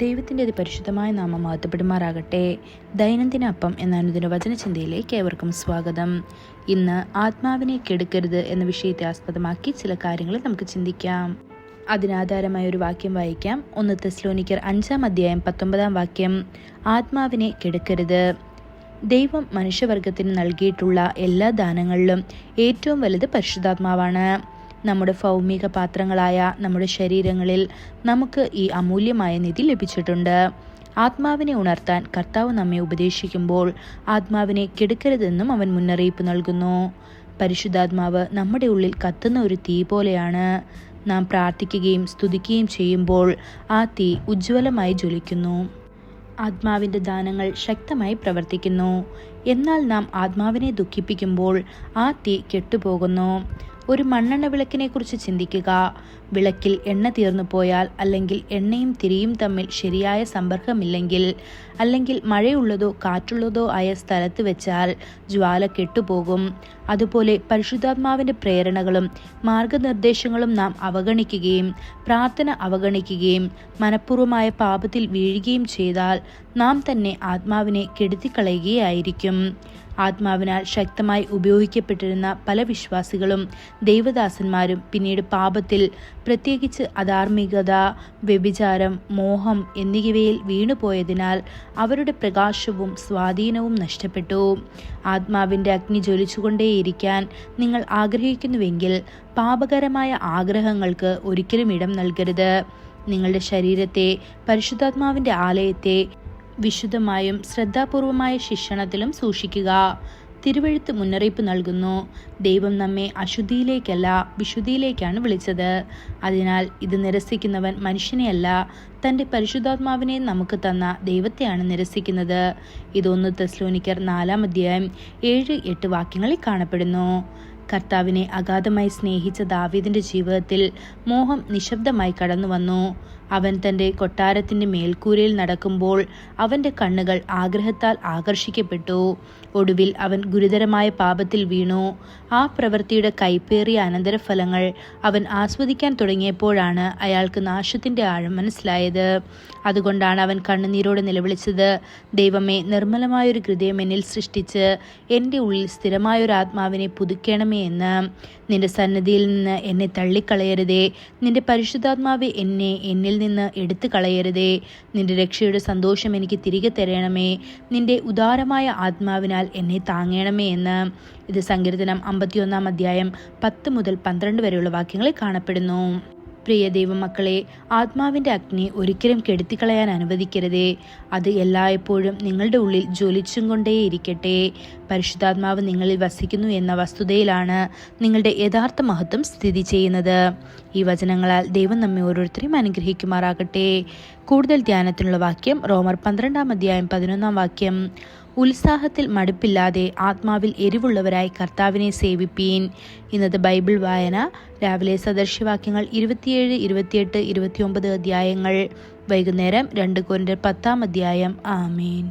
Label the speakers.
Speaker 1: ദൈവത്തിൻ്റെ പരിശുദ്ധമായ നാമം മഹത്വപ്പെടുമാറാകട്ടെ. ദൈനംദിന അപ്പം എന്ന അനുദിന വചനചിന്തയിലേക്ക് ഏവർക്കും സ്വാഗതം. ഇന്ന് ആത്മാവിനെ കെടുക്കരുത് എന്ന വിഷയത്തെ ആസ്പദമാക്കി ചില കാര്യങ്ങൾ നമുക്ക് ചിന്തിക്കാം. അതിനാധാരമായ ഒരു വാക്യം വായിക്കാം. 1 തെസ്സലോനിക്കർ 5:19 ആത്മാവിനെ കെടുക്കരുത്. ദൈവം മനുഷ്യവർഗത്തിന് നൽകിയിട്ടുള്ള എല്ലാ ദാനങ്ങളിലും ഏറ്റവും വലുത് പരിശുദ്ധാത്മാവാണ്. നമ്മുടെ ഭൗമിക പാത്രങ്ങളായ നമ്മുടെ ശരീരങ്ങളിൽ നമുക്ക് ഈ അമൂല്യമായ നിധി ലഭിച്ചിട്ടുണ്ട്. ആത്മാവിനെ ഉണർത്താൻ കർത്താവ് നമ്മെ ഉപദേശിക്കുമ്പോൾ ആത്മാവിനെ കെടുക്കരുതെന്നും അവൻ മുന്നറിയിപ്പ് നൽകുന്നു. പരിശുദ്ധാത്മാവ് നമ്മുടെ ഉള്ളിൽ കത്തുന്ന ഒരു തീ പോലെയാണ്. നാം പ്രാർത്ഥിക്കുകയും സ്തുതിക്കുകയും ചെയ്യുമ്പോൾ ആ തീ ഉജ്ജ്വലമായി ജ്വലിക്കുന്നു. ആത്മാവിൻ്റെ ദാനങ്ങൾ ശക്തമായി പ്രവർത്തിക്കുന്നു. എന്നാൽ നാം ആത്മാവിനെ ദുഃഖിപ്പിക്കുമ്പോൾ ആ തീ കെട്ടുപോകുന്നു. ഒരു മണ്ണെണ്ണ വിളക്കിനെ കുറിച്ച് ചിന്തിക്കുക. വിളക്കിൽ എണ്ണ തീർന്നു പോയാൽ, അല്ലെങ്കിൽ എണ്ണയും തിരിയും തമ്മിൽ ശരിയായ സമ്പർക്കമില്ലെങ്കിൽ, അല്ലെങ്കിൽ മഴയുള്ളതോ കാറ്റുള്ളതോ ആയ സ്ഥലത്ത് വെച്ചാൽ ജ്വാല കെട്ടുപോകും. അതുപോലെ പരിശുദ്ധാത്മാവിൻ്റെ പ്രേരണകളും മാർഗനിർദ്ദേശങ്ങളും നാം അവഗണിക്കുകയും പ്രാർത്ഥന അവഗണിക്കുകയും മനഃപൂർവമായ പാപത്തിൽ വീഴുകയും ചെയ്താൽ നാം തന്നെ ആത്മാവിനെ കെടുത്തിക്കളയുകയായിരിക്കും. ആത്മാവിനാൽ ശക്തമായി ഉപയോഗിക്കപ്പെട്ടിരുന്ന പല വിശ്വാസികളും ദൈവദാസന്മാരും പിന്നീട് പാപത്തിൽ, പ്രത്യേകിച്ച് അധാർമികത, വ്യഭിചാരം, മോഹം എന്നിവയിൽ വീണുപോയതിനാൽ അവരുടെ പ്രകാശവും സ്വാധീനവും നഷ്ടപ്പെട്ടു. ആത്മാവിൻ്റെ അഗ്നി ജ്വലിച്ചുകൊണ്ടേയിരിക്കാൻ നിങ്ങൾ ആഗ്രഹിക്കുന്നുവെങ്കിൽ പാപകരമായ ആഗ്രഹങ്ങൾക്ക് ഒരിക്കലും ഇടം നൽകരുത്. നിങ്ങളുടെ ശരീരത്തെ, പരിശുദ്ധാത്മാവിൻ്റെ ആലയത്തെ വിശുദ്ധമായും ശ്രദ്ധാപൂർവമായ ശിക്ഷണത്തിലും സൂക്ഷിക്കുക. തിരുവെഴുത്ത് മുന്നറിയിപ്പ് നൽകുന്നു. ദൈവം നമ്മെ അശുദ്ധിയിലേക്കല്ല വിശുദ്ധിയിലേക്കാണ് വിളിച്ചത്. അതിനാൽ ഇത് നിരസിക്കുന്നവൻ മനുഷ്യനെയല്ല, തൻ്റെ പരിശുദ്ധാത്മാവിനെ നമുക്ക് തന്ന ദൈവത്തെയാണ് നിരസിക്കുന്നത്. ഇത് 1 തെസ്സലോനിക്കർ 4:7-8 വാക്യങ്ങളിൽ കാണപ്പെടുന്നു. കർത്താവിനെ അഗാധമായി സ്നേഹിച്ച ദാവീദിന്റെ ജീവിതത്തിൽ മോഹം നിശബ്ദമായി കടന്നു വന്നു. അവൻ തൻ്റെ കൊട്ടാരത്തിൻ്റെ മേൽക്കൂരയിൽ നടക്കുമ്പോൾ അവൻ്റെ കണ്ണുകൾ ആഗ്രഹത്താൽ ആകർഷിക്കപ്പെട്ടു. ഒടുവിൽ അവൻ ഗുരുതരമായ പാപത്തിൽ വീണു. ആ പ്രവൃത്തിയുടെ കൈപ്പേറിയ അനന്തരഫലങ്ങൾ അവൻ ആസ്വദിക്കാൻ തുടങ്ങിയപ്പോഴാണ് അയാൾക്ക് നാശത്തിൻ്റെ ആഴം മനസ്സിലായത്. അതുകൊണ്ടാണ് അവൻ കണ്ണുനീരോടെ നിലവിളിച്ചത്, ദൈവമേ, നിർമ്മലമായൊരു ഹൃദയം എന്നിൽ സൃഷ്ടിച്ച് എൻ്റെ ഉള്ളിൽ സ്ഥിരമായൊരു ആത്മാവിനെ പുതുക്കണമേ എന്ന്. നിന്റെ സന്നിധിയിൽ നിന്ന് എന്നെ തള്ളിക്കളയരുതേ. നിന്റെ പരിശുദ്ധാത്മാവെ എന്നിൽ നിന്ന് എടുത്തു കളയരുതേ. നിന്റെ രക്ഷയുടെ സന്തോഷം എനിക്ക് തിരികെ തരണമേ. നിന്റെ ഉദാരമായ ആത്മാവിനാൽ എന്നെ താങ്ങണമേ എന്ന്. ഇത് സങ്കീർത്തനം 51:10-12 വരെയുള്ള വാക്യങ്ങളിൽ കാണപ്പെടുന്നു. പ്രിയ ദൈവമക്കളെ, ആത്മാവിൻ്റെ അഗ്നി ഒരിക്കലും കെടുത്തിക്കളയാൻ അനുവദിക്കരുതേ. അത് എല്ലായ്പ്പോഴും നിങ്ങളുടെ ഉള്ളിൽ ജ്വലിച്ചും കൊണ്ടേയിരിക്കട്ടെ. പരിശുദ്ധാത്മാവ് നിങ്ങളിൽ വസിക്കുന്നു എന്ന വസ്തുതയിലാണ് നിങ്ങളുടെ യഥാർത്ഥ മഹത്വം സ്ഥിതി ചെയ്യുന്നത്. ഈ വചനങ്ങളാൽ ദൈവം നമ്മെ ഓരോരുത്തരെയും അനുഗ്രഹിക്കുമാറാകട്ടെ. കൂടുതൽ ധ്യാനത്തിനുള്ള വാക്യം റോമർ 12:11 ഉത്സാഹത്തിൽ മടുപ്പില്ലാതെ ആത്മാവിൽ എരിവുള്ളവരായി കർത്താവിനെ സേവിപ്പീൻ. ഇന്നത്തെ ബൈബിൾ വായന രാവിലെ സദൃശ്യവാക്യങ്ങൾ 27, 28, 29 അധ്യായങ്ങൾ. വൈകുന്നേരം 2 കൊരിന്ത്യർ 10 അധ്യായം. ആമേൻ.